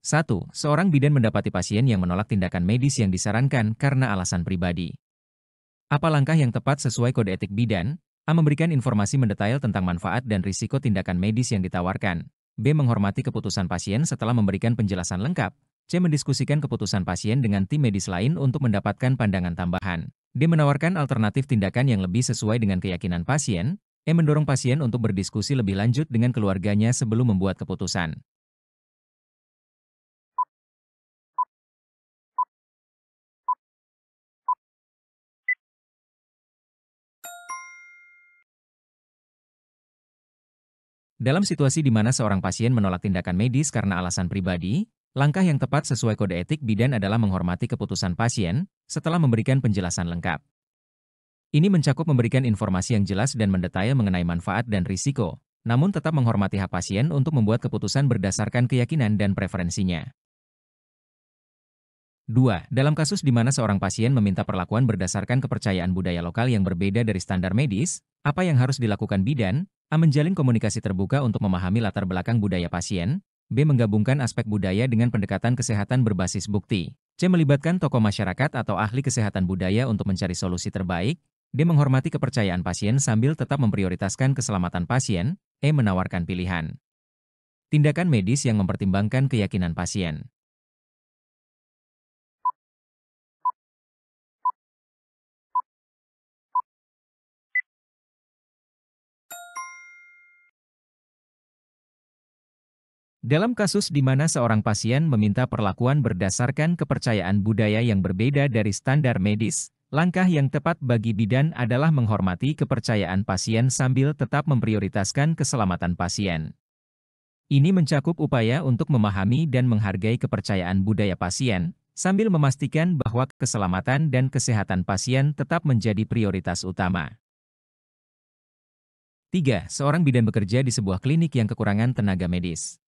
1. Seorang bidan mendapati pasien yang menolak tindakan medis yang disarankan karena alasan pribadi. Apa langkah yang tepat sesuai kode etik bidan? A. Memberikan informasi mendetail tentang manfaat dan risiko tindakan medis yang ditawarkan. B. Menghormati keputusan pasien setelah memberikan penjelasan lengkap. C. Mendiskusikan keputusan pasien dengan tim medis lain untuk mendapatkan pandangan tambahan. D. Menawarkan alternatif tindakan yang lebih sesuai dengan keyakinan pasien. E. Mendorong pasien untuk berdiskusi lebih lanjut dengan keluarganya sebelum membuat keputusan. Dalam situasi di mana seorang pasien menolak tindakan medis karena alasan pribadi, langkah yang tepat sesuai kode etik bidan adalah menghormati keputusan pasien setelah memberikan penjelasan lengkap. Ini mencakup memberikan informasi yang jelas dan mendetail mengenai manfaat dan risiko, namun tetap menghormati hak pasien untuk membuat keputusan berdasarkan keyakinan dan preferensinya. 2. Dalam kasus di mana seorang pasien meminta perlakuan berdasarkan kepercayaan budaya lokal yang berbeda dari standar medis, apa yang harus dilakukan bidan? A. Menjalin komunikasi terbuka untuk memahami latar belakang budaya pasien. B. Menggabungkan aspek budaya dengan pendekatan kesehatan berbasis bukti. C. Melibatkan tokoh masyarakat atau ahli kesehatan budaya untuk mencari solusi terbaik. D. Menghormati kepercayaan pasien sambil tetap memprioritaskan keselamatan pasien. E. Menawarkan pilihan tindakan medis yang mempertimbangkan keyakinan pasien. Dalam kasus di mana seorang pasien meminta perlakuan berdasarkan kepercayaan budaya yang berbeda dari standar medis, langkah yang tepat bagi bidan adalah menghormati kepercayaan pasien sambil tetap memprioritaskan keselamatan pasien. Ini mencakup upaya untuk memahami dan menghargai kepercayaan budaya pasien, sambil memastikan bahwa keselamatan dan kesehatan pasien tetap menjadi prioritas utama. 3. Seorang bidan bekerja di sebuah klinik yang kekurangan tenaga medis.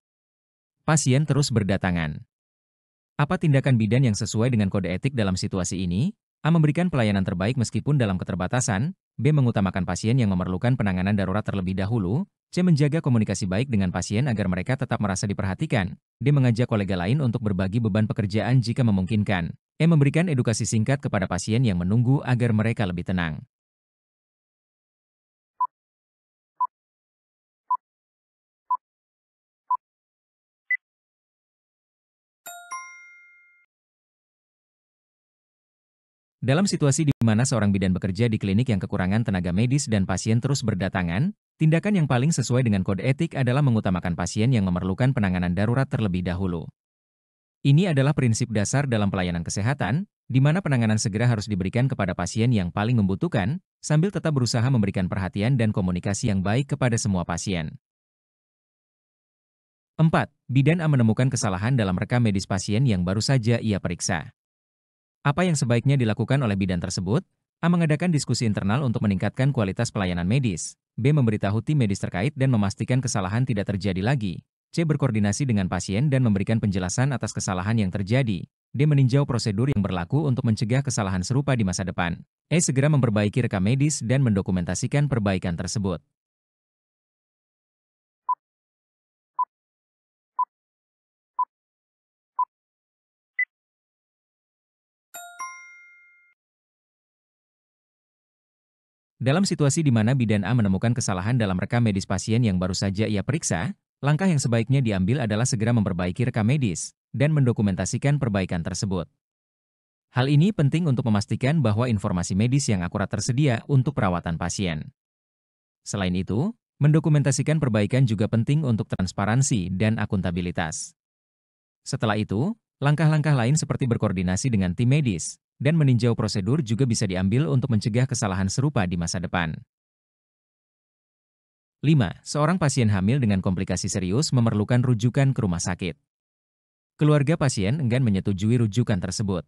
Pasien terus berdatangan. Apa tindakan bidan yang sesuai dengan kode etik dalam situasi ini? A. Memberikan pelayanan terbaik meskipun dalam keterbatasan. B. Mengutamakan pasien yang memerlukan penanganan darurat terlebih dahulu. C. Menjaga komunikasi baik dengan pasien agar mereka tetap merasa diperhatikan. D. Mengajak kolega lain untuk berbagi beban pekerjaan jika memungkinkan. E. Memberikan edukasi singkat kepada pasien yang menunggu agar mereka lebih tenang. Dalam situasi di mana seorang bidan bekerja di klinik yang kekurangan tenaga medis dan pasien terus berdatangan, tindakan yang paling sesuai dengan kode etik adalah mengutamakan pasien yang memerlukan penanganan darurat terlebih dahulu. Ini adalah prinsip dasar dalam pelayanan kesehatan, di mana penanganan segera harus diberikan kepada pasien yang paling membutuhkan, sambil tetap berusaha memberikan perhatian dan komunikasi yang baik kepada semua pasien. 4. Bidan A menemukan kesalahan dalam rekam medis pasien yang baru saja ia periksa. Apa yang sebaiknya dilakukan oleh bidan tersebut? A. Mengadakan diskusi internal untuk meningkatkan kualitas pelayanan medis. B. Memberitahu tim medis terkait dan memastikan kesalahan tidak terjadi lagi. C. Berkoordinasi dengan pasien dan memberikan penjelasan atas kesalahan yang terjadi. D. Meninjau prosedur yang berlaku untuk mencegah kesalahan serupa di masa depan. E. Segera memperbaiki rekam medis dan mendokumentasikan perbaikan tersebut. Dalam situasi di mana bidan A menemukan kesalahan dalam rekam medis pasien yang baru saja ia periksa, langkah yang sebaiknya diambil adalah segera memperbaiki rekam medis dan mendokumentasikan perbaikan tersebut. Hal ini penting untuk memastikan bahwa informasi medis yang akurat tersedia untuk perawatan pasien. Selain itu, mendokumentasikan perbaikan juga penting untuk transparansi dan akuntabilitas. Setelah itu, langkah-langkah lain seperti berkoordinasi dengan tim medis dan meninjau prosedur juga bisa diambil untuk mencegah kesalahan serupa di masa depan. 5. Seorang pasien hamil dengan komplikasi serius memerlukan rujukan ke rumah sakit. Keluarga pasien enggan menyetujui rujukan tersebut.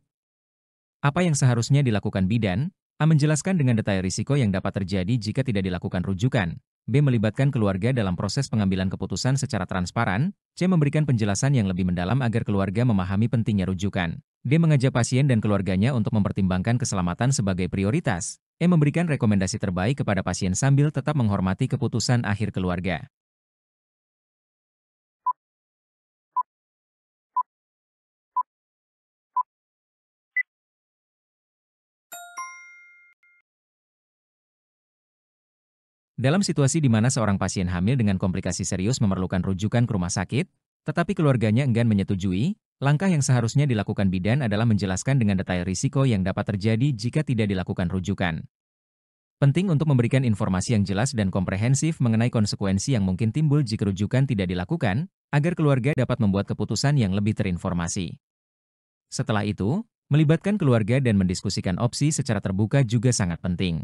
Apa yang seharusnya dilakukan bidan? A. Menjelaskan dengan detail risiko yang dapat terjadi jika tidak dilakukan rujukan. B. Melibatkan keluarga dalam proses pengambilan keputusan secara transparan. C. Memberikan penjelasan yang lebih mendalam agar keluarga memahami pentingnya rujukan. D. Mengajak pasien dan keluarganya untuk mempertimbangkan keselamatan sebagai prioritas. E. Memberikan rekomendasi terbaik kepada pasien sambil tetap menghormati keputusan akhir keluarga. Dalam situasi di mana seorang pasien hamil dengan komplikasi serius memerlukan rujukan ke rumah sakit, tetapi keluarganya enggan menyetujui, langkah yang seharusnya dilakukan bidan adalah menjelaskan dengan detail risiko yang dapat terjadi jika tidak dilakukan rujukan. Penting untuk memberikan informasi yang jelas dan komprehensif mengenai konsekuensi yang mungkin timbul jika rujukan tidak dilakukan, agar keluarga dapat membuat keputusan yang lebih terinformasi. Setelah itu, melibatkan keluarga dan mendiskusikan opsi secara terbuka juga sangat penting.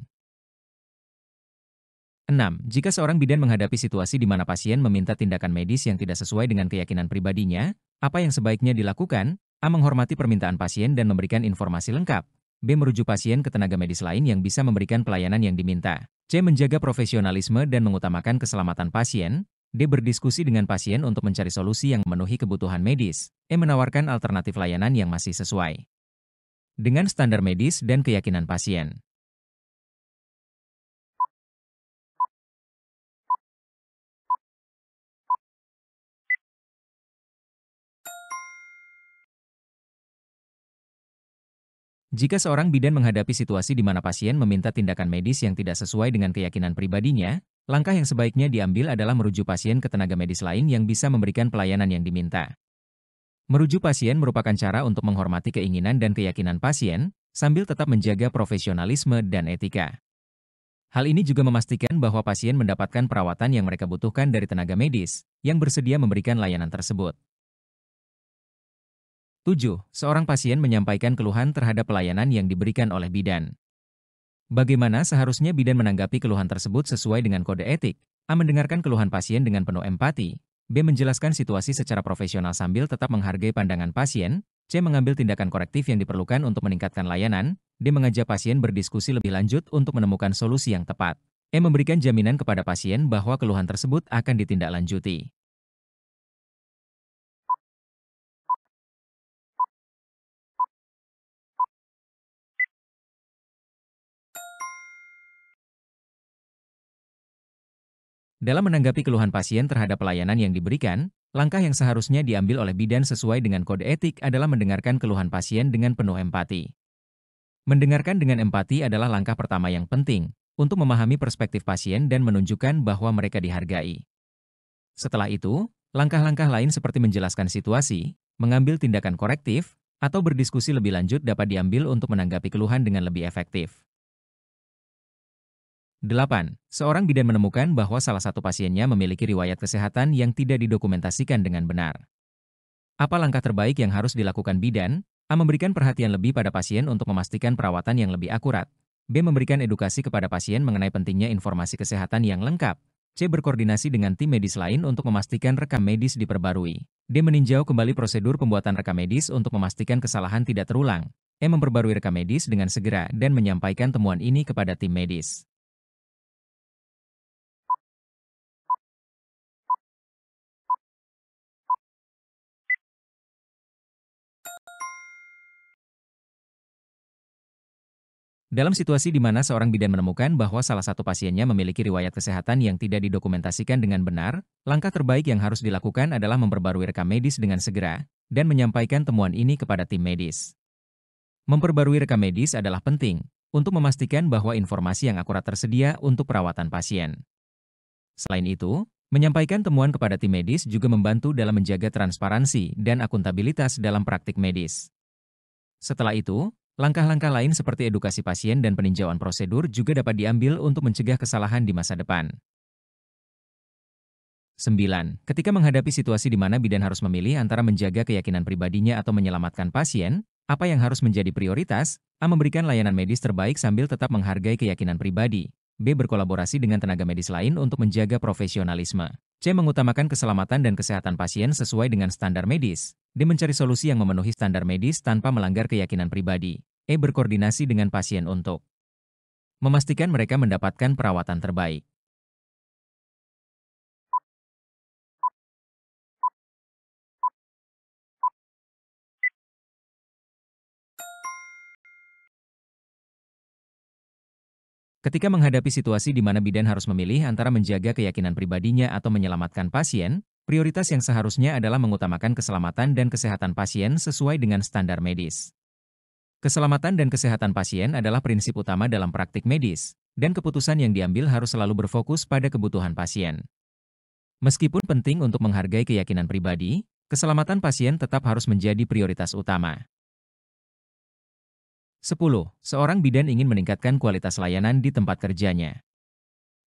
6. Jika seorang bidan menghadapi situasi di mana pasien meminta tindakan medis yang tidak sesuai dengan keyakinan pribadinya, apa yang sebaiknya dilakukan? A. Menghormati permintaan pasien dan memberikan informasi lengkap. B. Merujuk pasien ke tenaga medis lain yang bisa memberikan pelayanan yang diminta. C. Menjaga profesionalisme dan mengutamakan keselamatan pasien. D. Berdiskusi dengan pasien untuk mencari solusi yang memenuhi kebutuhan medis. E. Menawarkan alternatif layanan yang masih sesuai dengan standar medis dan keyakinan pasien. Jika seorang bidan menghadapi situasi di mana pasien meminta tindakan medis yang tidak sesuai dengan keyakinan pribadinya, langkah yang sebaiknya diambil adalah merujuk pasien ke tenaga medis lain yang bisa memberikan pelayanan yang diminta. Merujuk pasien merupakan cara untuk menghormati keinginan dan keyakinan pasien, sambil tetap menjaga profesionalisme dan etika. Hal ini juga memastikan bahwa pasien mendapatkan perawatan yang mereka butuhkan dari tenaga medis, yang bersedia memberikan layanan tersebut. 7. Seorang pasien menyampaikan keluhan terhadap pelayanan yang diberikan oleh bidan. Bagaimana seharusnya bidan menanggapi keluhan tersebut sesuai dengan kode etik? A. Mendengarkan keluhan pasien dengan penuh empati. B. Menjelaskan situasi secara profesional sambil tetap menghargai pandangan pasien. C. Mengambil tindakan korektif yang diperlukan untuk meningkatkan layanan. D. Mengajak pasien berdiskusi lebih lanjut untuk menemukan solusi yang tepat. E. Memberikan jaminan kepada pasien bahwa keluhan tersebut akan ditindaklanjuti. Dalam menanggapi keluhan pasien terhadap pelayanan yang diberikan, langkah yang seharusnya diambil oleh bidan sesuai dengan kode etik adalah mendengarkan keluhan pasien dengan penuh empati. Mendengarkan dengan empati adalah langkah pertama yang penting untuk memahami perspektif pasien dan menunjukkan bahwa mereka dihargai. Setelah itu, langkah-langkah lain seperti menjelaskan situasi, mengambil tindakan korektif, atau berdiskusi lebih lanjut dapat diambil untuk menanggapi keluhan dengan lebih efektif. 8. Seorang bidan menemukan bahwa salah satu pasiennya memiliki riwayat kesehatan yang tidak didokumentasikan dengan benar. Apa langkah terbaik yang harus dilakukan bidan? A. Memberikan perhatian lebih pada pasien untuk memastikan perawatan yang lebih akurat. B. Memberikan edukasi kepada pasien mengenai pentingnya informasi kesehatan yang lengkap. C. Berkoordinasi dengan tim medis lain untuk memastikan rekam medis diperbarui. D. Meninjau kembali prosedur pembuatan rekam medis untuk memastikan kesalahan tidak terulang. E. Memperbarui rekam medis dengan segera dan menyampaikan temuan ini kepada tim medis. Dalam situasi di mana seorang bidan menemukan bahwa salah satu pasiennya memiliki riwayat kesehatan yang tidak didokumentasikan dengan benar, langkah terbaik yang harus dilakukan adalah memperbarui rekam medis dengan segera dan menyampaikan temuan ini kepada tim medis. Memperbarui rekam medis adalah penting untuk memastikan bahwa informasi yang akurat tersedia untuk perawatan pasien. Selain itu, menyampaikan temuan kepada tim medis juga membantu dalam menjaga transparansi dan akuntabilitas dalam praktik medis. Setelah itu, langkah-langkah lain seperti edukasi pasien dan peninjauan prosedur juga dapat diambil untuk mencegah kesalahan di masa depan. 9. Ketika menghadapi situasi di mana bidan harus memilih antara menjaga keyakinan pribadinya atau menyelamatkan pasien, apa yang harus menjadi prioritas? A. Memberikan layanan medis terbaik sambil tetap menghargai keyakinan pribadi. B. Berkolaborasi dengan tenaga medis lain untuk menjaga profesionalisme. C. Mengutamakan keselamatan dan kesehatan pasien sesuai dengan standar medis. D. Mencari solusi yang memenuhi standar medis tanpa melanggar keyakinan pribadi. E. Berkoordinasi dengan pasien untuk memastikan mereka mendapatkan perawatan terbaik. Ketika menghadapi situasi di mana bidan harus memilih antara menjaga keyakinan pribadinya atau menyelamatkan pasien, prioritas yang seharusnya adalah mengutamakan keselamatan dan kesehatan pasien sesuai dengan standar medis. Keselamatan dan kesehatan pasien adalah prinsip utama dalam praktik medis, dan keputusan yang diambil harus selalu berfokus pada kebutuhan pasien. Meskipun penting untuk menghargai keyakinan pribadi, keselamatan pasien tetap harus menjadi prioritas utama. 10. Seorang bidan ingin meningkatkan kualitas layanan di tempat kerjanya.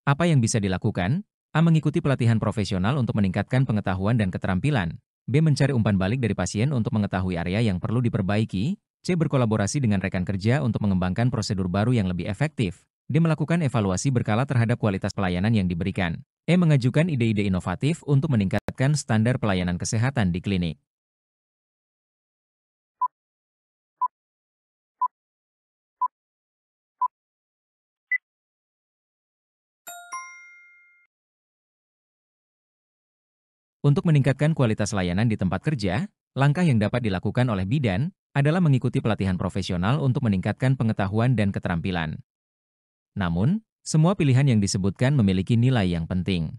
Apa yang bisa dilakukan? A. Mengikuti pelatihan profesional untuk meningkatkan pengetahuan dan keterampilan. B. Mencari umpan balik dari pasien untuk mengetahui area yang perlu diperbaiki. C. Berkolaborasi dengan rekan kerja untuk mengembangkan prosedur baru yang lebih efektif. D. Melakukan evaluasi berkala terhadap kualitas pelayanan yang diberikan. E. Mengajukan ide-ide inovatif untuk meningkatkan standar pelayanan kesehatan di klinik. Untuk meningkatkan kualitas layanan di tempat kerja, langkah yang dapat dilakukan oleh bidan adalah mengikuti pelatihan profesional untuk meningkatkan pengetahuan dan keterampilan. Namun, semua pilihan yang disebutkan memiliki nilai yang penting.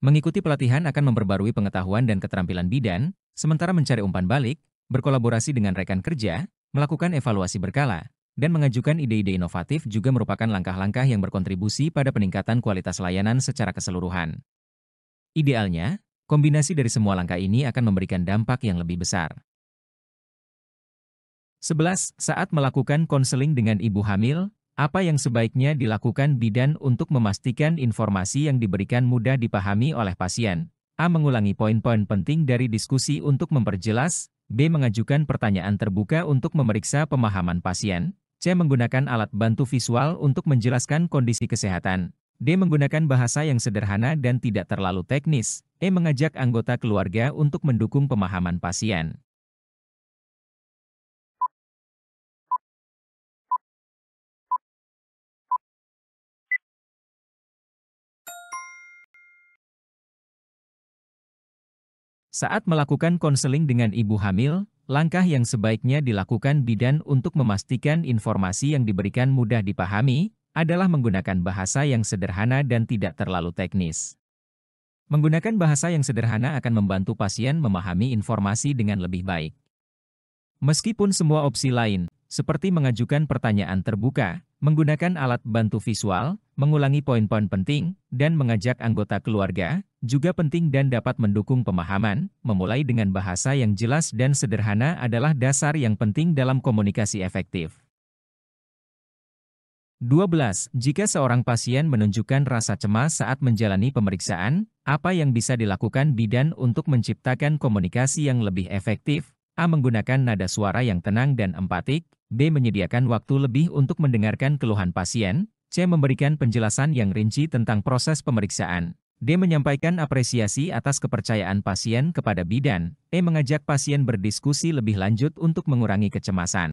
Mengikuti pelatihan akan memperbarui pengetahuan dan keterampilan bidan, sementara mencari umpan balik, berkolaborasi dengan rekan kerja, melakukan evaluasi berkala, dan mengajukan ide-ide inovatif juga merupakan langkah-langkah yang berkontribusi pada peningkatan kualitas layanan secara keseluruhan. Idealnya, kombinasi dari semua langkah ini akan memberikan dampak yang lebih besar. 11. Saat melakukan konseling dengan ibu hamil, apa yang sebaiknya dilakukan bidan untuk memastikan informasi yang diberikan mudah dipahami oleh pasien? A. Mengulangi poin-poin penting dari diskusi untuk memperjelas. B. Mengajukan pertanyaan terbuka untuk memeriksa pemahaman pasien. C. Menggunakan alat bantu visual untuk menjelaskan kondisi kesehatan. D. Menggunakan bahasa yang sederhana dan tidak terlalu teknis. E. Mengajak anggota keluarga untuk mendukung pemahaman pasien. Saat melakukan konseling dengan ibu hamil, langkah yang sebaiknya dilakukan bidan untuk memastikan informasi yang diberikan mudah dipahami adalah menggunakan bahasa yang sederhana dan tidak terlalu teknis. Menggunakan bahasa yang sederhana akan membantu pasien memahami informasi dengan lebih baik. Meskipun semua opsi lain, seperti mengajukan pertanyaan terbuka, menggunakan alat bantu visual, mengulangi poin-poin penting, dan mengajak anggota keluarga, juga penting dan dapat mendukung pemahaman, memulai dengan bahasa yang jelas dan sederhana adalah dasar yang penting dalam komunikasi efektif. 12. Jika seorang pasien menunjukkan rasa cemas saat menjalani pemeriksaan, apa yang bisa dilakukan bidan untuk menciptakan komunikasi yang lebih efektif? A. Menggunakan nada suara yang tenang dan empatik. B. Menyediakan waktu lebih untuk mendengarkan keluhan pasien. C. Memberikan penjelasan yang rinci tentang proses pemeriksaan. D. Menyampaikan apresiasi atas kepercayaan pasien kepada bidan. E. Mengajak pasien berdiskusi lebih lanjut untuk mengurangi kecemasan.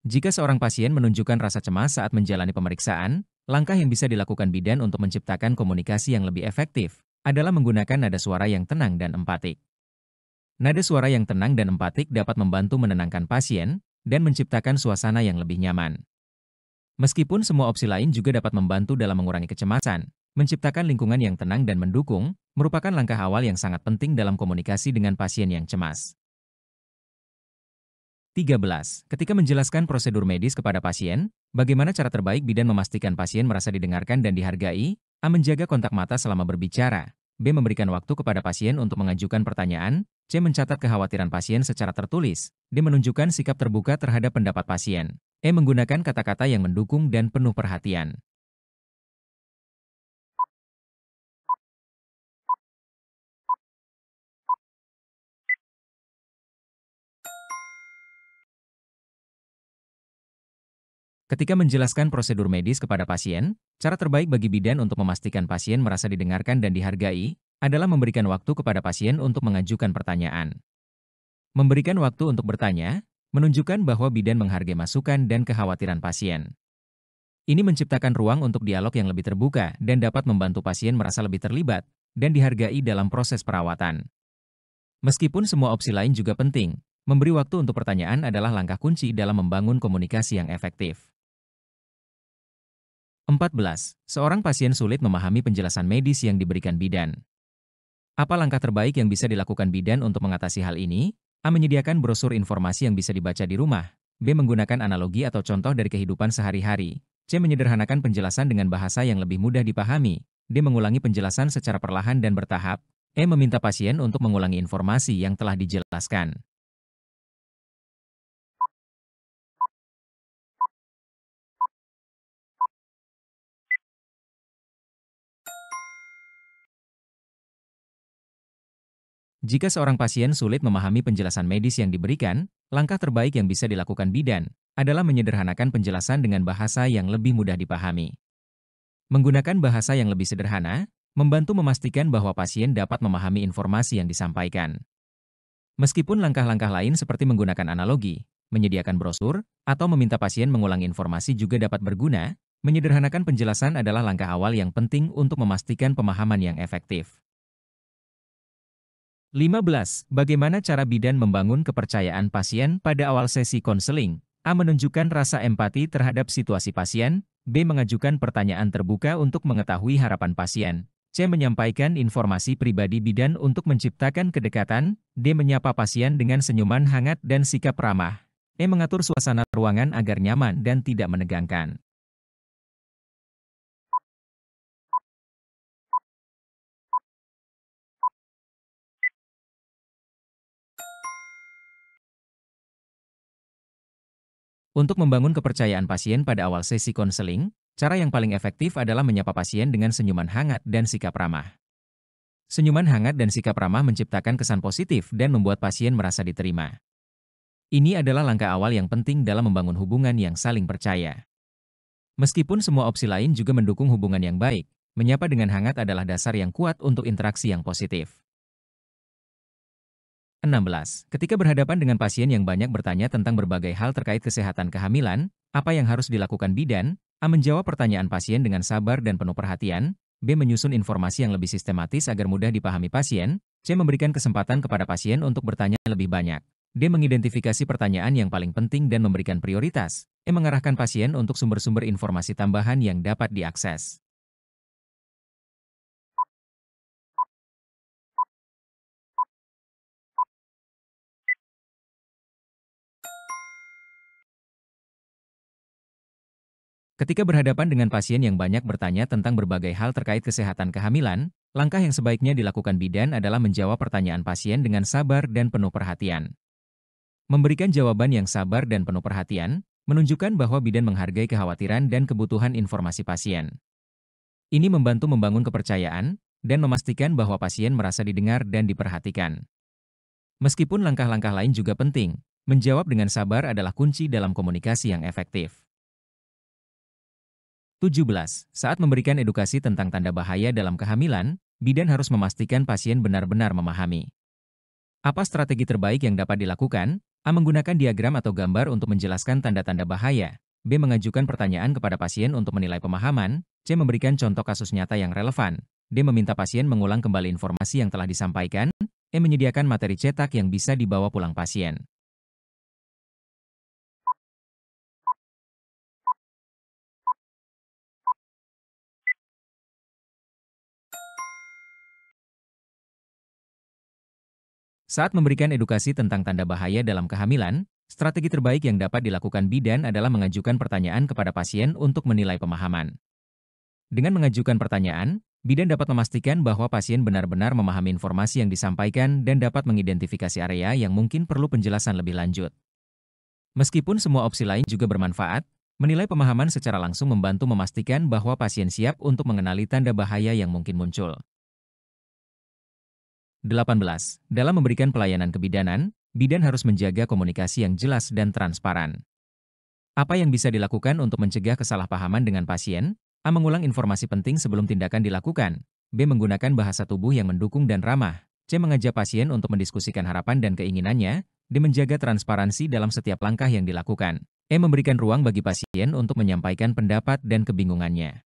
Jika seorang pasien menunjukkan rasa cemas saat menjalani pemeriksaan, langkah yang bisa dilakukan bidan untuk menciptakan komunikasi yang lebih efektif adalah menggunakan nada suara yang tenang dan empatik. Nada suara yang tenang dan empatik dapat membantu menenangkan pasien dan menciptakan suasana yang lebih nyaman. Meskipun semua opsi lain juga dapat membantu dalam mengurangi kecemasan, menciptakan lingkungan yang tenang dan mendukung merupakan langkah awal yang sangat penting dalam komunikasi dengan pasien yang cemas. 13. Ketika menjelaskan prosedur medis kepada pasien, bagaimana cara terbaik bidan memastikan pasien merasa didengarkan dan dihargai? A. Menjaga kontak mata selama berbicara. B. Memberikan waktu kepada pasien untuk mengajukan pertanyaan. C. Mencatat kekhawatiran pasien secara tertulis. D. Menunjukkan sikap terbuka terhadap pendapat pasien. E. Menggunakan kata-kata yang mendukung dan penuh perhatian. Ketika menjelaskan prosedur medis kepada pasien, cara terbaik bagi bidan untuk memastikan pasien merasa didengarkan dan dihargai adalah memberikan waktu kepada pasien untuk mengajukan pertanyaan. Memberikan waktu untuk bertanya, menunjukkan bahwa bidan menghargai masukan dan kekhawatiran pasien. Ini menciptakan ruang untuk dialog yang lebih terbuka dan dapat membantu pasien merasa lebih terlibat dan dihargai dalam proses perawatan. Meskipun semua opsi lain juga penting, memberi waktu untuk pertanyaan adalah langkah kunci dalam membangun komunikasi yang efektif. 14. Seorang pasien sulit memahami penjelasan medis yang diberikan bidan. Apa langkah terbaik yang bisa dilakukan bidan untuk mengatasi hal ini? A. Menyediakan brosur informasi yang bisa dibaca di rumah. B. Menggunakan analogi atau contoh dari kehidupan sehari-hari. C. Menyederhanakan penjelasan dengan bahasa yang lebih mudah dipahami. D. Mengulangi penjelasan secara perlahan dan bertahap. E. Meminta pasien untuk mengulangi informasi yang telah dijelaskan. Jika seorang pasien sulit memahami penjelasan medis yang diberikan, langkah terbaik yang bisa dilakukan bidan adalah menyederhanakan penjelasan dengan bahasa yang lebih mudah dipahami. Menggunakan bahasa yang lebih sederhana, membantu memastikan bahwa pasien dapat memahami informasi yang disampaikan. Meskipun langkah-langkah lain seperti menggunakan analogi, menyediakan brosur, atau meminta pasien mengulang informasi juga dapat berguna, menyederhanakan penjelasan adalah langkah awal yang penting untuk memastikan pemahaman yang efektif. 15. Bagaimana cara bidan membangun kepercayaan pasien pada awal sesi konseling? A. Menunjukkan rasa empati terhadap situasi pasien. B. Mengajukan pertanyaan terbuka untuk mengetahui harapan pasien. C. Menyampaikan informasi pribadi bidan untuk menciptakan kedekatan. D. Menyapa pasien dengan senyuman hangat dan sikap ramah. E. Mengatur suasana ruangan agar nyaman dan tidak menegangkan. Untuk membangun kepercayaan pasien pada awal sesi konseling, cara yang paling efektif adalah menyapa pasien dengan senyuman hangat dan sikap ramah. Senyuman hangat dan sikap ramah menciptakan kesan positif dan membuat pasien merasa diterima. Ini adalah langkah awal yang penting dalam membangun hubungan yang saling percaya. Meskipun semua opsi lain juga mendukung hubungan yang baik, menyapa dengan hangat adalah dasar yang kuat untuk interaksi yang positif. 16. Ketika berhadapan dengan pasien yang banyak bertanya tentang berbagai hal terkait kesehatan kehamilan, apa yang harus dilakukan bidan? A. Menjawab pertanyaan pasien dengan sabar dan penuh perhatian. B. Menyusun informasi yang lebih sistematis agar mudah dipahami pasien. C. Memberikan kesempatan kepada pasien untuk bertanya lebih banyak. D. Mengidentifikasi pertanyaan yang paling penting dan memberikan prioritas. E. Mengarahkan pasien untuk sumber-sumber informasi tambahan yang dapat diakses. Ketika berhadapan dengan pasien yang banyak bertanya tentang berbagai hal terkait kesehatan kehamilan, langkah yang sebaiknya dilakukan bidan adalah menjawab pertanyaan pasien dengan sabar dan penuh perhatian. Memberikan jawaban yang sabar dan penuh perhatian, menunjukkan bahwa bidan menghargai kekhawatiran dan kebutuhan informasi pasien. Ini membantu membangun kepercayaan dan memastikan bahwa pasien merasa didengar dan diperhatikan. Meskipun langkah-langkah lain juga penting, menjawab dengan sabar adalah kunci dalam komunikasi yang efektif. 17. Saat memberikan edukasi tentang tanda bahaya dalam kehamilan, bidan harus memastikan pasien benar-benar memahami. Apa strategi terbaik yang dapat dilakukan? A. Menggunakan diagram atau gambar untuk menjelaskan tanda-tanda bahaya. B. Mengajukan pertanyaan kepada pasien untuk menilai pemahaman. C. Memberikan contoh kasus nyata yang relevan. D. Meminta pasien mengulang kembali informasi yang telah disampaikan. E. Menyediakan materi cetak yang bisa dibawa pulang pasien. Saat memberikan edukasi tentang tanda bahaya dalam kehamilan, strategi terbaik yang dapat dilakukan bidan adalah mengajukan pertanyaan kepada pasien untuk menilai pemahaman. Dengan mengajukan pertanyaan, bidan dapat memastikan bahwa pasien benar-benar memahami informasi yang disampaikan dan dapat mengidentifikasi area yang mungkin perlu penjelasan lebih lanjut. Meskipun semua opsi lain juga bermanfaat, menilai pemahaman secara langsung membantu memastikan bahwa pasien siap untuk mengenali tanda bahaya yang mungkin muncul. 18. Dalam memberikan pelayanan kebidanan, bidan harus menjaga komunikasi yang jelas dan transparan. Apa yang bisa dilakukan untuk mencegah kesalahpahaman dengan pasien? A. Mengulang informasi penting sebelum tindakan dilakukan. B. Menggunakan bahasa tubuh yang mendukung dan ramah. C. Mengajak pasien untuk mendiskusikan harapan dan keinginannya. D. Menjaga transparansi dalam setiap langkah yang dilakukan. E. Memberikan ruang bagi pasien untuk menyampaikan pendapat dan kebingungannya.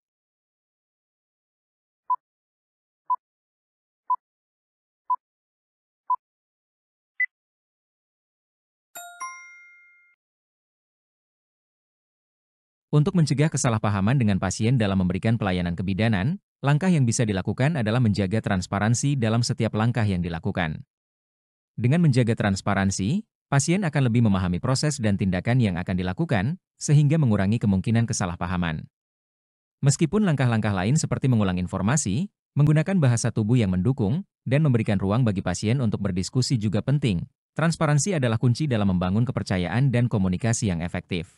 Untuk mencegah kesalahpahaman dengan pasien dalam memberikan pelayanan kebidanan, langkah yang bisa dilakukan adalah menjaga transparansi dalam setiap langkah yang dilakukan. Dengan menjaga transparansi, pasien akan lebih memahami proses dan tindakan yang akan dilakukan, sehingga mengurangi kemungkinan kesalahpahaman. Meskipun langkah-langkah lain seperti mengulang informasi, menggunakan bahasa tubuh yang mendukung, dan memberikan ruang bagi pasien untuk berdiskusi juga penting, transparansi adalah kunci dalam membangun kepercayaan dan komunikasi yang efektif.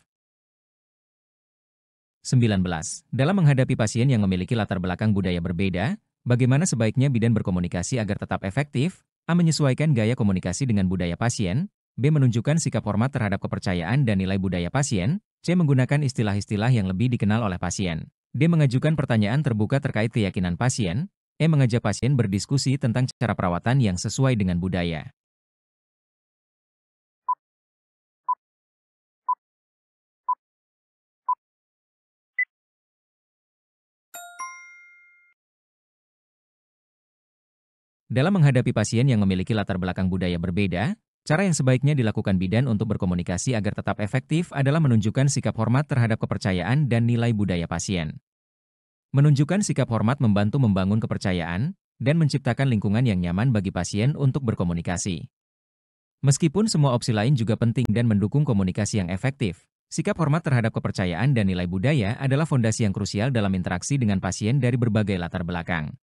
19. Dalam menghadapi pasien yang memiliki latar belakang budaya berbeda, bagaimana sebaiknya bidan berkomunikasi agar tetap efektif? A. Menyesuaikan gaya komunikasi dengan budaya pasien. B. Menunjukkan sikap hormat terhadap kepercayaan dan nilai budaya pasien. C. Menggunakan istilah-istilah yang lebih dikenal oleh pasien. D. Mengajukan pertanyaan terbuka terkait keyakinan pasien. E. Mengajak pasien berdiskusi tentang cara perawatan yang sesuai dengan budaya. Dalam menghadapi pasien yang memiliki latar belakang budaya berbeda, cara yang sebaiknya dilakukan bidan untuk berkomunikasi agar tetap efektif adalah menunjukkan sikap hormat terhadap kepercayaan dan nilai budaya pasien. Menunjukkan sikap hormat membantu membangun kepercayaan dan menciptakan lingkungan yang nyaman bagi pasien untuk berkomunikasi. Meskipun semua opsi lain juga penting dan mendukung komunikasi yang efektif, sikap hormat terhadap kepercayaan dan nilai budaya adalah fondasi yang krusial dalam interaksi dengan pasien dari berbagai latar belakang.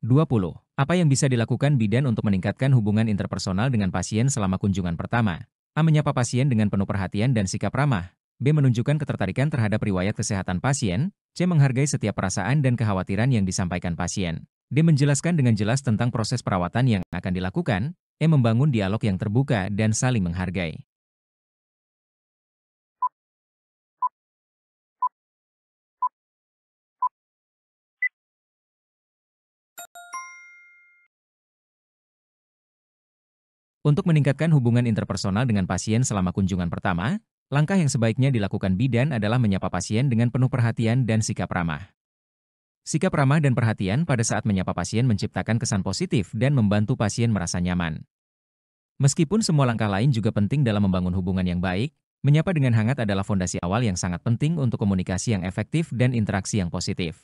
20. Apa yang bisa dilakukan bidan untuk meningkatkan hubungan interpersonal dengan pasien selama kunjungan pertama? A. Menyapa pasien dengan penuh perhatian dan sikap ramah. B. Menunjukkan ketertarikan terhadap riwayat kesehatan pasien. C. Menghargai setiap perasaan dan kekhawatiran yang disampaikan pasien. D. Menjelaskan dengan jelas tentang proses perawatan yang akan dilakukan. E. Membangun dialog yang terbuka dan saling menghargai. Untuk meningkatkan hubungan interpersonal dengan pasien selama kunjungan pertama, langkah yang sebaiknya dilakukan bidan adalah menyapa pasien dengan penuh perhatian dan sikap ramah. Sikap ramah dan perhatian pada saat menyapa pasien menciptakan kesan positif dan membantu pasien merasa nyaman. Meskipun semua langkah lain juga penting dalam membangun hubungan yang baik, menyapa dengan hangat adalah fondasi awal yang sangat penting untuk komunikasi yang efektif dan interaksi yang positif.